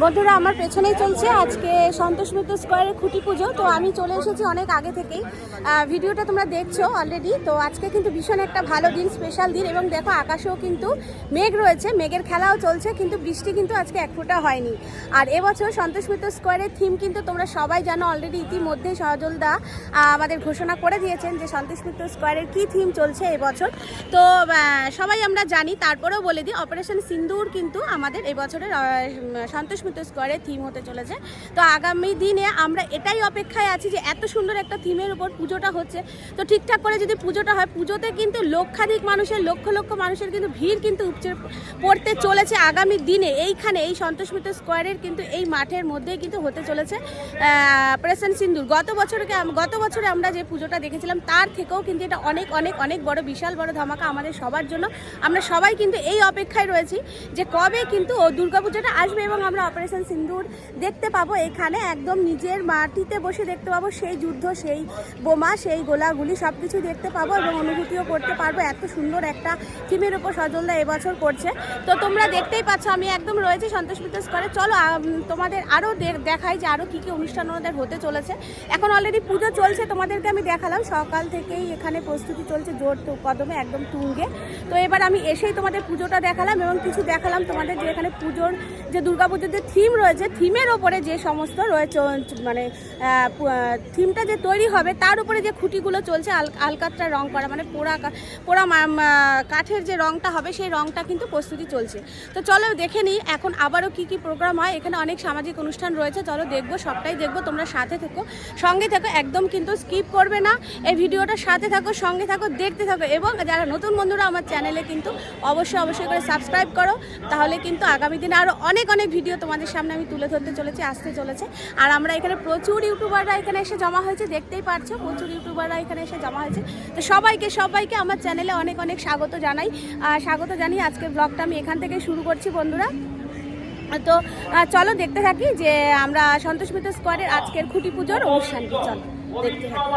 বন্ধুরা আমার পেছনেই চলছে আজকে সন্তোষ মিত্র স্কোয়ারের খুঁটি পুজো। তো আমি চলে এসেছি অনেক আগে থেকেই, ভিডিওটা তোমরা দেখছো অলরেডি। তো আজকে কিন্তু ভীষণ একটা ভালো দিন, স্পেশাল দিন, এবং দেখো আকাশেও কিন্তু মেঘ রয়েছে, মেঘের খেলাও চলছে, কিন্তু বৃষ্টি কিন্তু আজকে এক ফোঁটা হয়নি। আর এবছর সন্তোষ মিত্র স্কোয়ারের থিম কিন্তু তোমরা সবাই জানো অলরেডি, ইতিমধ্যেই সজলদা আমাদের ঘোষণা করে দিয়েছেন যে সন্তোষ মিত্র স্কোয়ারের কী থিম চলছে এবছর। তো সবাই আমরা জানি, তারপরেও বলে দিই, অপারেশন সিন্দুর কিন্তু আমাদের এবছরের সন্তোষ মিত্র স্কোয়ারের থিম হতে চলেছে। তো আগামী দিনে আমরা এটাই অপেক্ষায় আছি যে এত সুন্দর একটা থিমের উপর পুজোটা হচ্ছে, তো ঠিকঠাক করে যদি পুজোটা হয়, পুজোতে কিন্তু লক্ষাধিক মানুষের, লক্ষ লক্ষ মানুষের কিন্তু ভিড় কিন্তু উপচে পড়তে চলেছে আগামী দিনে। এইখানে এই সন্তোষ মিত্র স্কোয়ারের কিন্তু এই মাঠের মধ্যেই কিন্তু হতে চলেছে অপারেশন সিন্দুর। গত বছরে আমরা যে পুজোটা দেখেছিলাম তার থেকেও কিন্তু এটা অনেক অনেক অনেক বড়, বিশাল বড় ধামাকা আমাদের সবার জন্য। আমরা সবাই কিন্তু এই অপেক্ষায় রয়েছি যে কবে কিন্তু দুর্গাপুজোটা আসবে এবং আমরা অপারেশন সিন্দুর দেখতে পাবো। এখানে একদম নিজের মাটিতে বসে দেখতে পাবো সেই যুদ্ধ, সেই বোমা, সেই গোলাগুলি সব কিছু দেখতে পাবো এবং অনুভূতিও করতে পারবো। এত সুন্দর একটা থিমের উপর সজলদা এবছর করছে। তো তোমরা দেখতেই পাচ্ছ আমি একদম রয়েছি সন্তোষ মিত্র স্কোয়ারে। চলো তোমাদের আরও দেখাই যে আরও কী কী অনুষ্ঠান ওনাদের হতে চলেছে। এখন অলরেডি পুজো চলছে, তোমাদেরকে আমি দেখালাম সকাল থেকেই এখানে প্রস্তুতি চলছে জোর কদমে, একদম তুঙ্গে। তো এবার আমি এসেই তোমাদের পুজোটা দেখালাম এবং কিছু দেখালাম তোমাদের যে এখানে পুজোর যে দুর্গাপুজোর যে থিম রয়েছে, থিমের ওপরে যে সমস্ত রয়েছে, মানে থিমটা যে তৈরি হবে তার উপরে যে খুঁটিগুলো চলছে আলকাতরা রং করা, মানে পোড়া কাঠের যে রংটা হবে সেই রংটা কিন্তু প্রস্তুতি চলছে। তো চলো দেখে নিই এখন আবারও কি কি প্রোগ্রাম হয়। এখানে অনেক সামাজিক অনুষ্ঠান রয়েছে, চলো দেখবো, সবটাই দেখবো। তোমরা সাথে থেকো, সঙ্গে থাকো, একদম কিন্তু স্কিপ করবে না এই ভিডিওটা, সাথে থাকো, সঙ্গে থাকো, দেখতে থাকো। এবং যারা নতুন বন্ধুরা আমার চ্যানেলে কিন্তু অবশ্যই করে সাবস্ক্রাইব করো, তাহলে কিন্তু আগামী দিনে আরও অনেক অনেক ভিডিও তোমাদের সামনে আমি তুলে ধরতে চলেছি, আসতে চলেছে। আর আমরা এখানে প্রচুর ইউটিউবাররা এখানে এসে জমা হয়েছে, দেখতেই পারছো প্রচুর ইউটিউবাররা এখানে এসে জমা হয়েছে। তো সবাইকে আমার চ্যানেলে অনেক অনেক স্বাগত জানাই। আজকের ব্লগটা আমি এখান থেকে শুরু করছি বন্ধুরা। তো চলো দেখতে থাকি যে আমরা সন্তোষ মিত্র স্কোয়ারের আজকের খুঁটি পুজোর অনুষ্ঠানটি, চলো দেখতে থাকি।